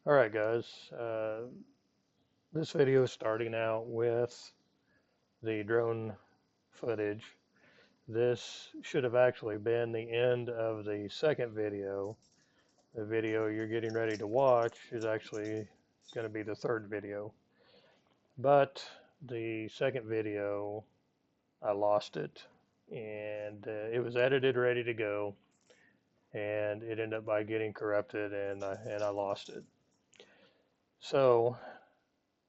Alright guys, this video is starting out with the drone footage. This should have actually been the end of the second video. The video you're getting ready to watch is actually going to be the third video. But the second video, I lost it, and it was edited, ready to go, and it ended up by getting corrupted, and I lost it. So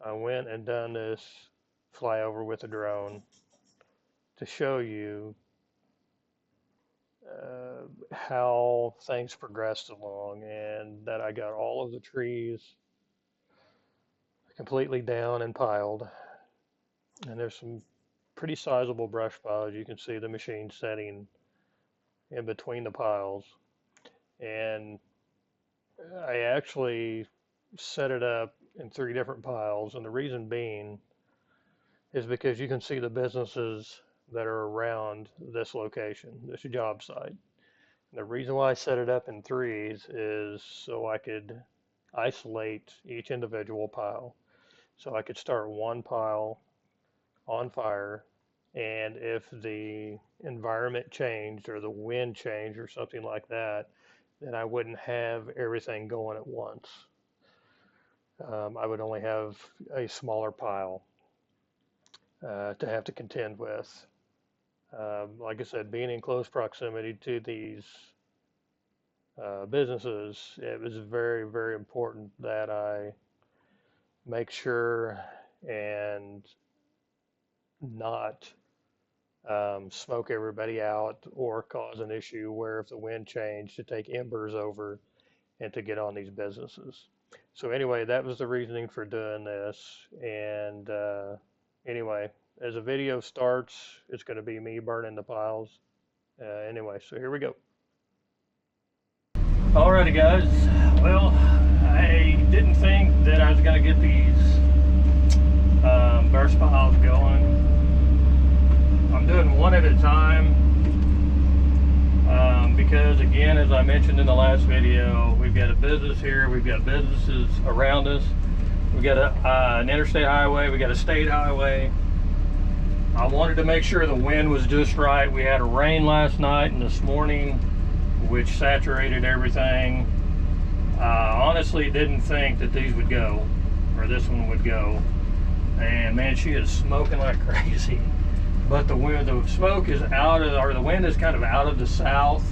I went and done this flyover with a drone to show you how things progressed along, and that I got all of the trees completely down and piled. And there's some pretty sizable brush piles. You can see the machine setting in between the piles. And I actually set it up in 3 different piles, and the reason being is because you can see the businesses that are around this location, this job site. And the reason why I set it up in 3s is so I could isolate each individual pile. So I could start one pile on fire, and if the environment changed or the wind changed or something like that, then I wouldn't have everything going at once. I would only have a smaller pile to have to contend with. Like I said, being in close proximity to these businesses, it was very, very important that I make sure and not smoke everybody out or cause an issue where if the wind changed to take embers over and to get on these businesses. So anyway, that was the reasoning for doing this. And anyway, as the video starts, it's going to be me burning the piles. Anyway, so here we go. Alrighty guys, well, I didn't think that I was going to get these burst piles going. I'm doing one at a time because, again, as I mentioned in the last video, we've got a business here, we've got businesses around us, we've got an interstate highway, we got a state highway. I wanted to make sure the wind was just right. We had a rain last night and this morning, which saturated everything. Honestly didn't think that these would go, or this one would go. And man, she is smoking like crazy. But the smoke is out of, or the wind is kind of out of the south.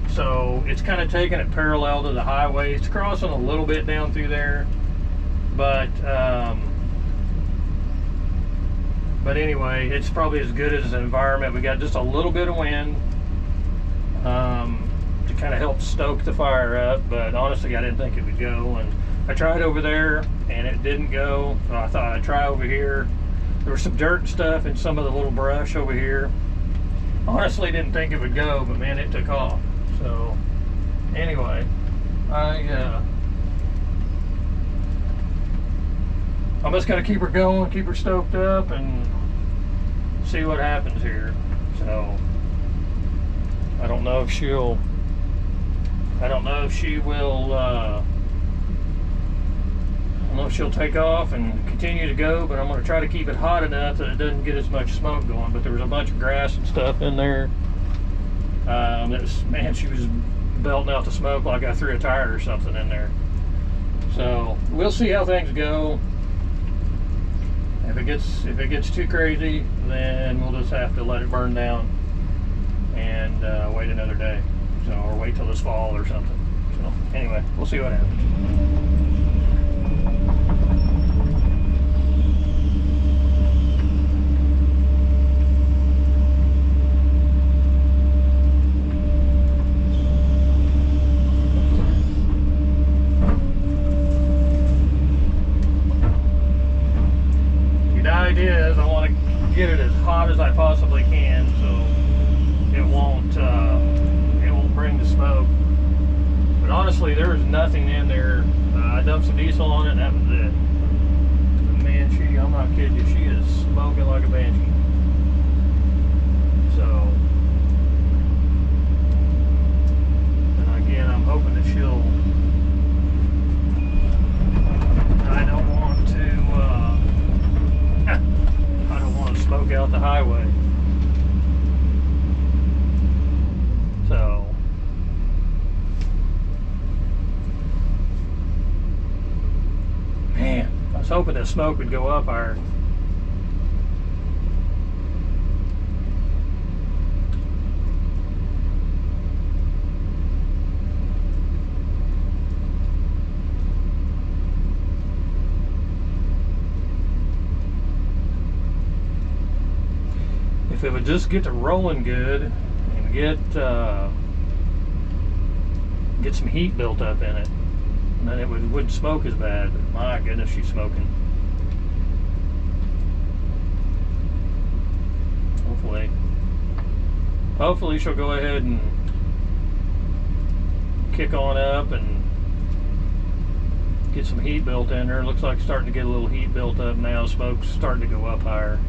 So it's kind of taking it parallel to the highway. It's crossing a little bit down through there. But anyway, it's probably as good as an environment. We got just a little bit of wind to kind of help stoke the fire up, but honestly I didn't think it would go. And I tried over there and it didn't go, so I thought I'd try over here. There was some dirt and stuff in some of the little brush over here. Honestly didn't think it would go, but man, it took off. So anyway, I'm just gonna keep her going, keep her stoked up, and see what happens here. So I don't know if she will I don't know if she'll take off and continue to go, but I'm going to try to keep it hot enough that it doesn't get as much smoke going. But there was a bunch of grass and stuff in there. Man, she was belting out the smoke like I threw a tire or something in there. So we'll see how things go. If it gets too crazy, then we'll just have to let it burn down and wait another day. So, or wait till this fall or something. So anyway, we'll see what happens. The idea is I want to get it as hot as I possibly can, so it won't bring the smoke. But honestly, there was nothing in there. I dumped some diesel on it and that was it. But man, I'm not kidding you, she is smoking like a banshee. So, and again, I'm hoping that she'll hoping that smoke would go up higher. If it would just get to rolling good and get some heat built up in it, then it wouldn't smoke as bad. But my goodness, she's smoking. Hopefully she'll go ahead and kick on up and get some heat built in there. It looks like it's starting to get a little heat built up now. Smoke's starting to go up higher.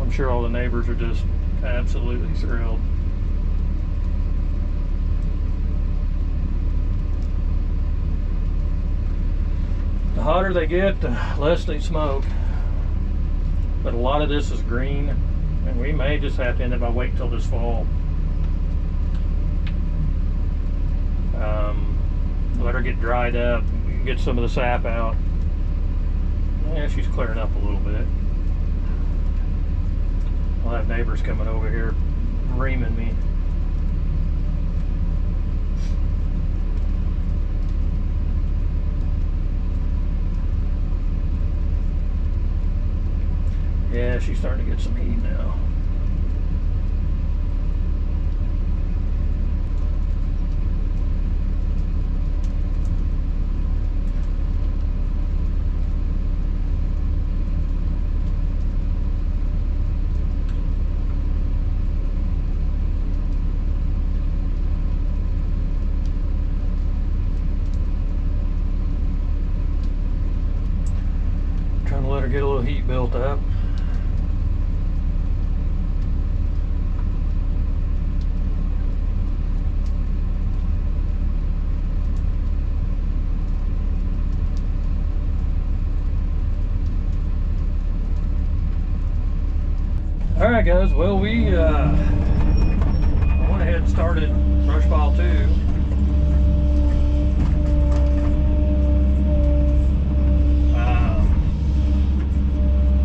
I'm sure all the neighbors are just absolutely thrilled. The hotter they get, the less they smoke. But a lot of this is green, and we may just have to end up by waiting till this fall. Let her get dried up, get some of the sap out. Yeah, she's clearing up a little bit. I'll have neighbors coming over here reaming me. Yeah, she's starting to get some heat now. Trying to let her get a little heat built up. Alright guys, well I went ahead and started brush pile 2.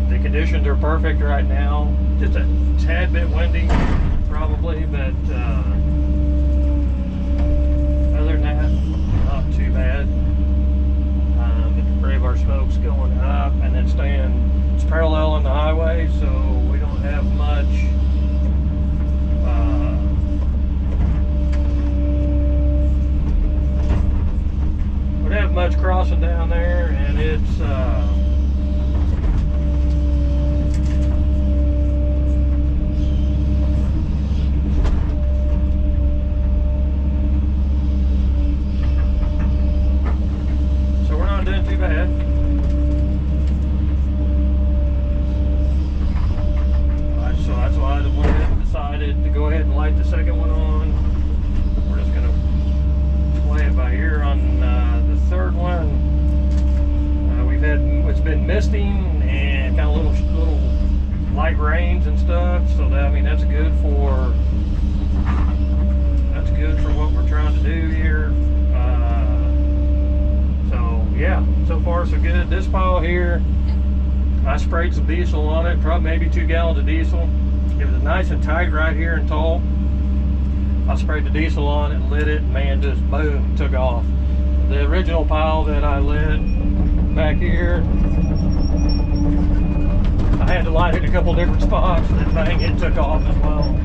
The conditions are perfect right now. Just a tad bit windy probably, but other than that, not too bad. The debris of our smoke's going up and then it's parallel on the highway, so we don't have much crossing down there, and it's so we're not doing too bad. So that's why I went ahead and decided to go ahead and light the second one on. We're just gonna play it by ear on the third one. It's been misting and kind of little light rains and stuff. So that, I mean, that's good for what we're trying to do here. So yeah, so far so good. This pile here, I sprayed some diesel on it, probably maybe 2 gallons of diesel. It was nice and tight right here and tall. I sprayed the diesel on it, lit it, and man, just boom, took off. The original pile that I lit back here, I had to light it in a couple different spots, and then bang, it took off as well.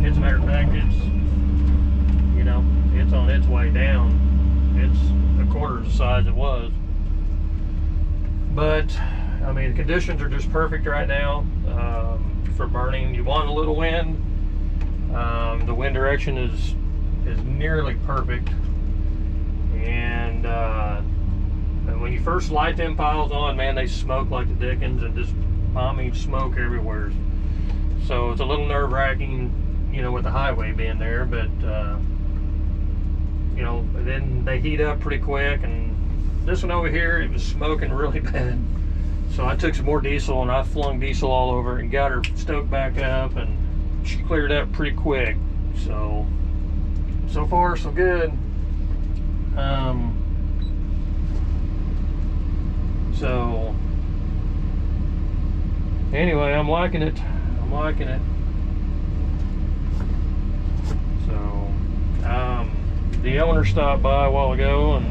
As a matter of fact, it's on its way down. It's a quarter of the size it was. But I mean, the conditions are just perfect right now for burning. You want a little wind. The wind direction is nearly perfect, and when you first light them piles on, man, they smoke like the dickens, and just bombing smoke everywhere. So it's a little nerve-wracking, with the highway being there, but then they heat up pretty quick. And this one over here, it was smoking really bad. So I took some more diesel and I flung diesel all over it and got her stoked back up, and she cleared up pretty quick. So far so good. So anyway, I'm liking it. I'm liking it. So the owner stopped by a while ago, and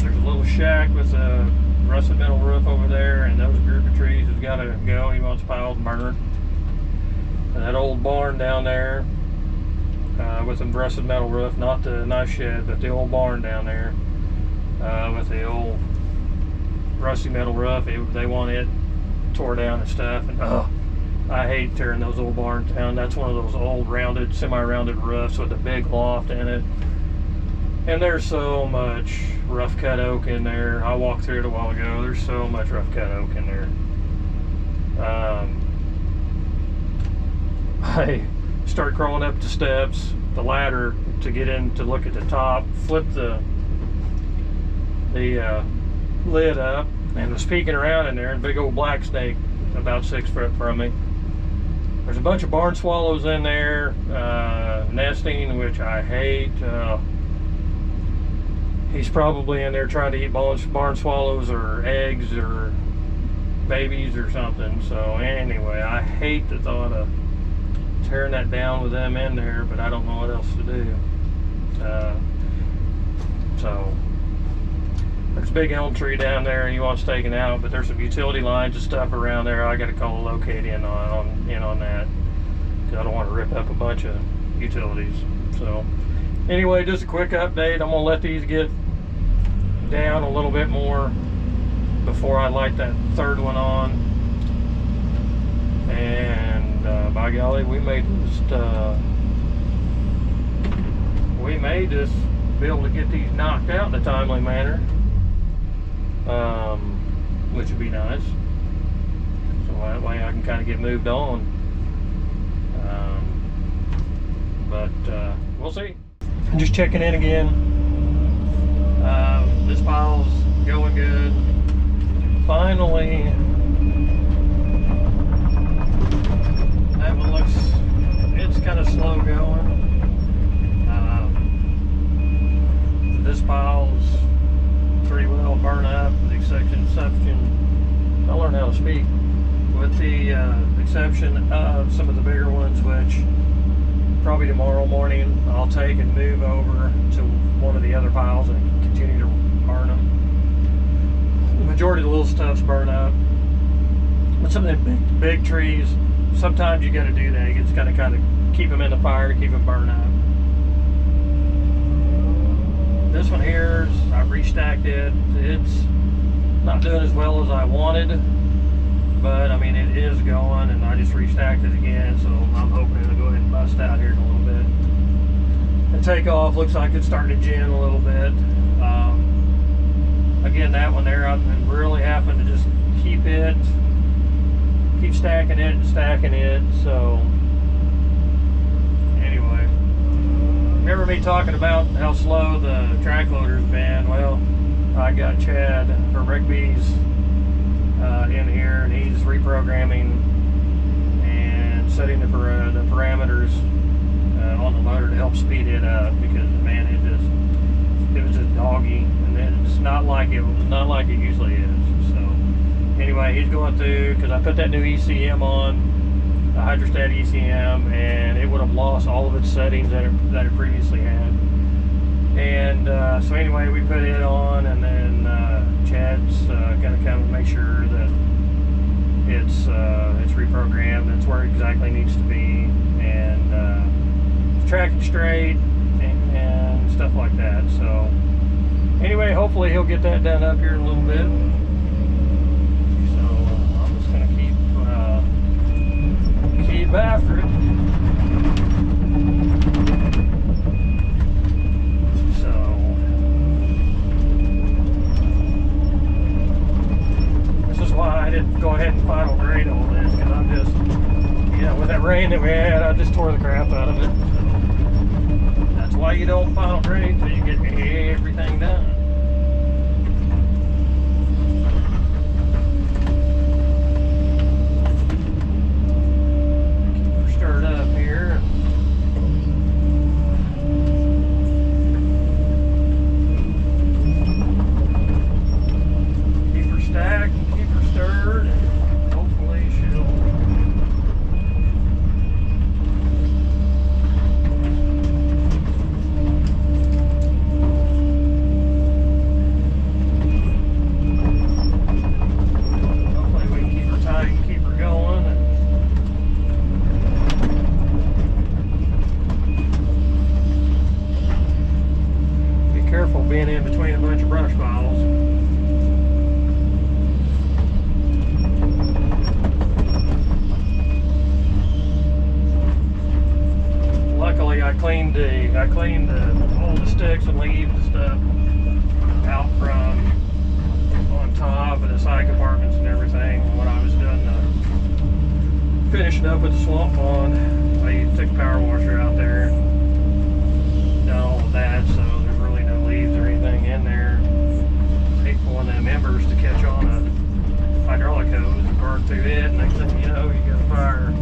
there's a little shack with a rusted metal roof over there, and those group of trees has got to go. He wants piled and burned. And that old barn down there with the rusted metal roof, not the nice shed, but the old barn down there with the old rusty metal roof, they want it tore down and stuff. And I hate tearing those old barns down. That's one of those old rounded, semi-rounded roofs with a big loft in it. And there's so much rough cut oak in there. I walked through it a while ago. There's so much rough cut oak in there. I start crawling up the steps, the ladder, to get in to look at the top, flip the lid up, and was peeking around in there, and a big old black snake about 6 foot from me. There's a bunch of barn swallows in there, nesting, which I hate. He's probably in there trying to eat barn swallows or eggs or babies or something. So anyway, I hate the thought of tearing that down with them in there, but I don't know what else to do. So there's a big elm tree down there and he wants taken out, but there's some utility lines and stuff around there. I got to call a locate in on that, because I don't want to rip up a bunch of utilities. So anyway, just a quick update. I'm gonna let these get down a little bit more before I light that third one on. And by golly, we may just be able to get these knocked out in a timely manner, which would be nice. So that way I can kind of get moved on. But we'll see. I'm just checking in again. This pile's going good. Finally, that one looks, it's kind of slow going. This pile's pretty well burned up, with the exception, I learned how to speak, with the exception of some of the bigger ones, which probably tomorrow morning I'll take and move over to one of the other piles and continue to burn them. The majority of the little stuff's burned up, but some of the big trees, sometimes you got to do that. You just got to kind of keep them in the fire to keep them burned up. This one here, I've restacked it. It's not doing as well as I wanted, but I mean, it is going, and I just restacked it again, so I'm hoping it'll go ahead and bust out here in a little bit. The takeoff looks like it's starting to gin a little bit. Again, that one there, I've been really having to just keep stacking it and stacking it. So anyway, remember me talking about how slow the track loader's been? Well, I got Chad from Rigby's in here, and he's reprogramming and setting the parameters on the motor to help speed it up, because man, it was just doggy, and it's not like it usually is. So anyway, he's going through, because I put that new ECM on, the hydrostat ECM, and it would have lost all of its settings that it previously had. And so anyway, we put it on, and then Chad's going to come and make sure that it's reprogrammed, and it's where it exactly needs to be, and it's tracking straight and stuff like that. So anyway, hopefully he'll get that done up here in a little bit. So I'm just going to keep after it. Why I didn't go ahead and final grade all this, because I'm just, with that rain that we had, I just tore the crap out of it. So that's why you don't final grade, until you get everything done. Keep her stirred up here. I cleaned all the sticks and leaves and stuff out from on top and the side compartments and everything. When I was done finishing up with the swamp pond, I took a power washer out there and done all of that, so there's really no leaves or anything in there. I hate pulling them embers to catch on a hydraulic hose and burn through it, and next thing you know, you got a fire.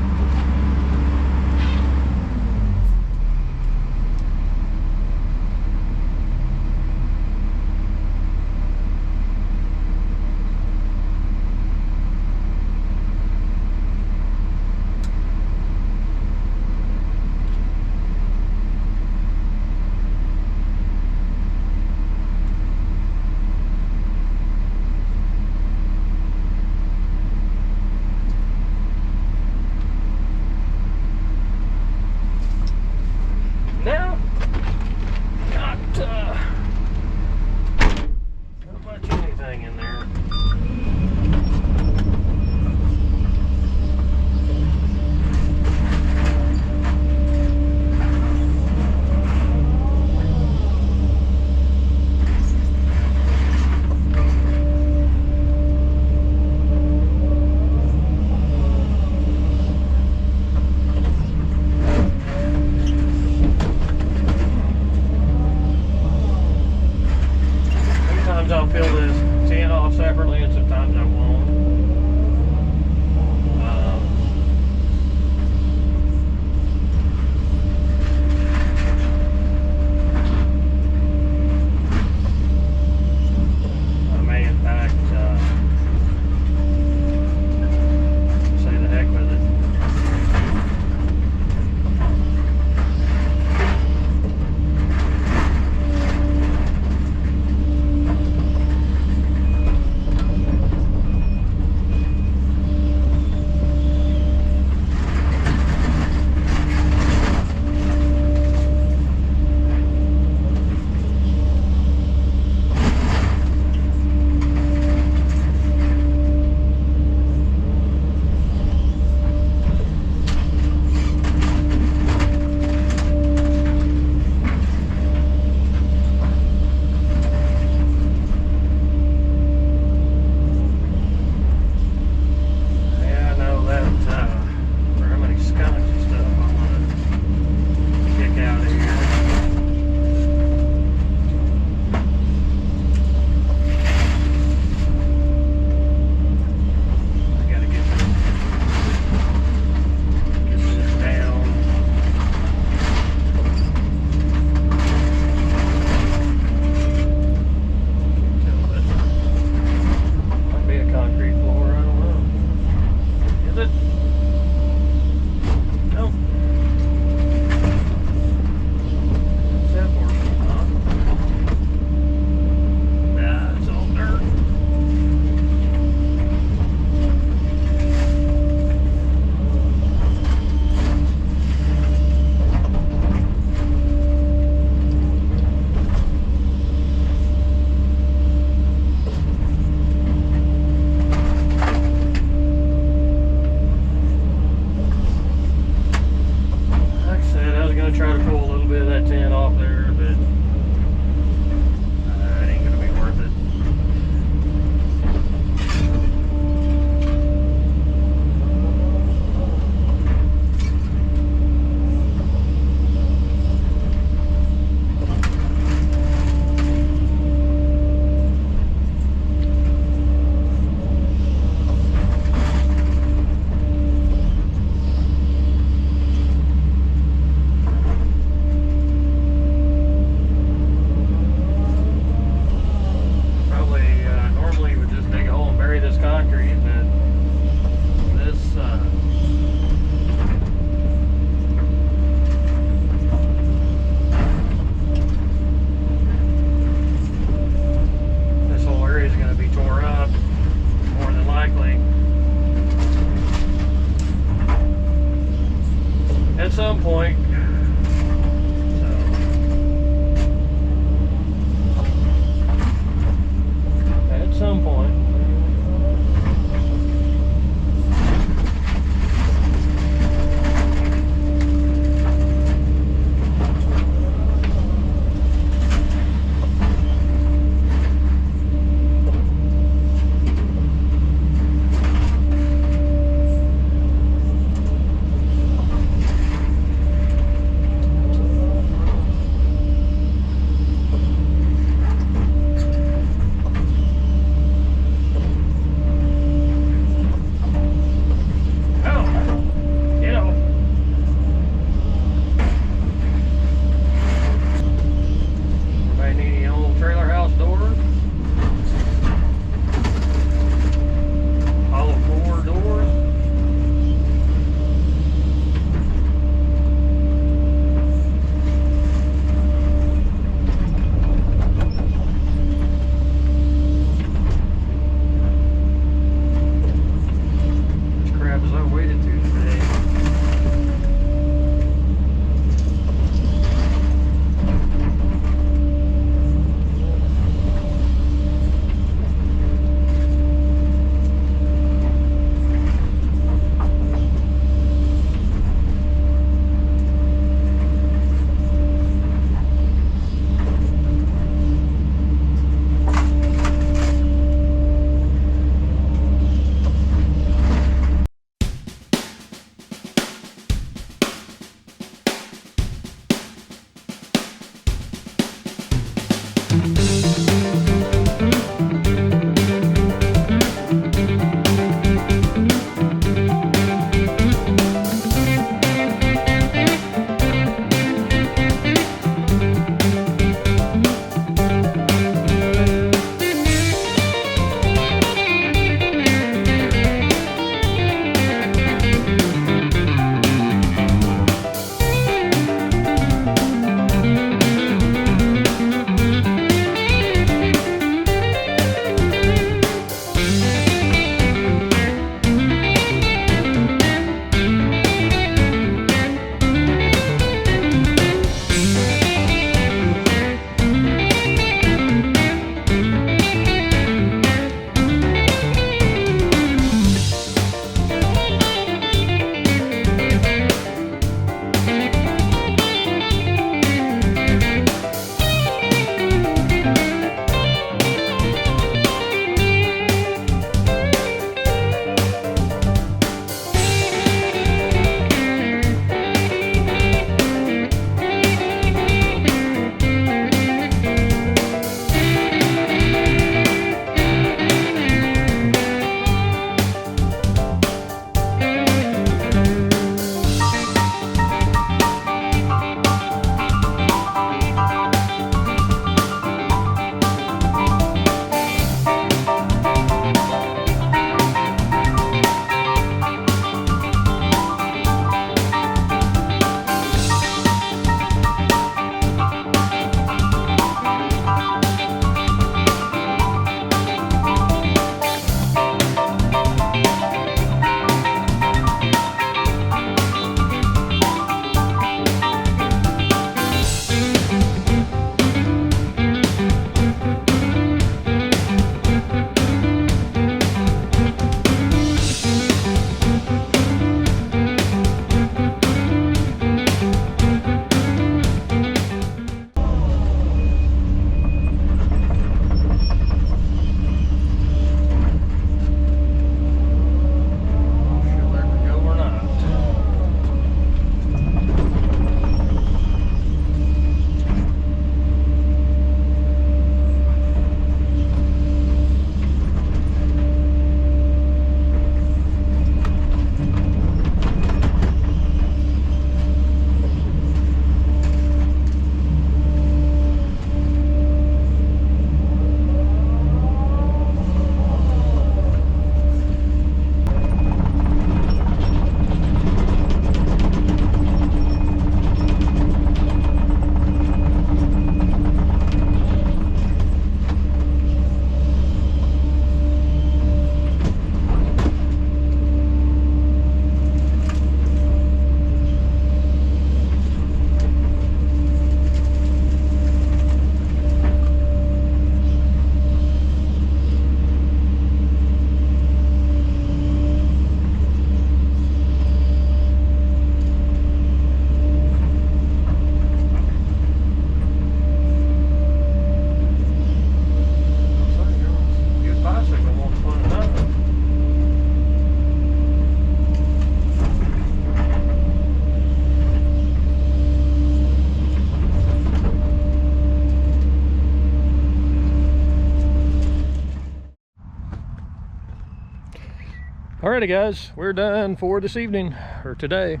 Alrighty guys, we're done for this evening, or today.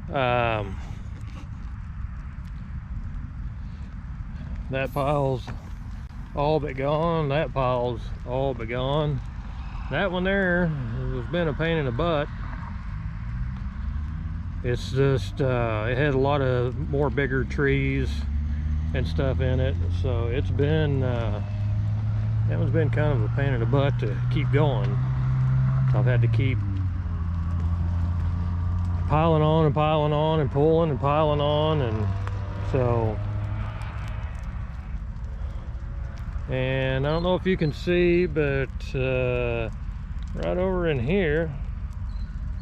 That pile's all but gone. That pile's all but gone. That one there has been a pain in the butt. It's just, it had a lot of more bigger trees and stuff in it. So it's been, that one's been kind of a pain in the butt to keep going. I've had to keep piling on and piling on and pulling and piling on, and so, and I don't know if you can see, but right over in here,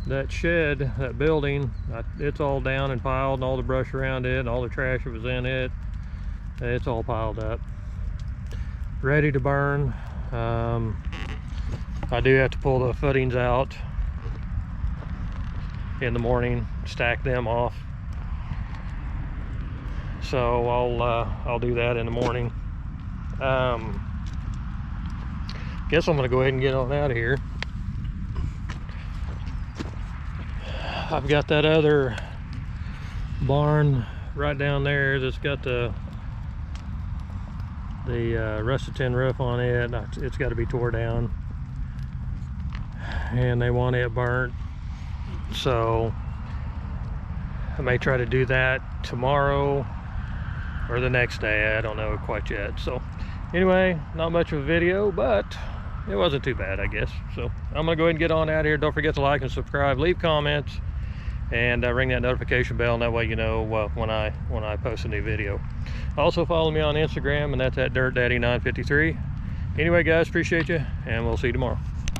that shed, that building, it's all down and piled, and all the brush around it and all the trash that was in it, it's all piled up, ready to burn. I do have to pull the footings out in the morning, stack them off. So I'll do that in the morning. Guess I'm gonna go ahead and get on out of here. I've got that other barn right down there that's got the rusted tin roof on it. It's got to be tore down, and they want it burnt, so I may try to do that tomorrow or the next day. I don't know quite yet. So anyway, not much of a video, but it wasn't too bad, I guess. So I'm gonna go ahead and get on out of here. Don't forget to like and subscribe, leave comments, and ring that notification bell, and that way you know when I post a new video. Also follow me on Instagram, and that's at DirtDaddy953. Anyway guys, appreciate you, and we'll see you tomorrow.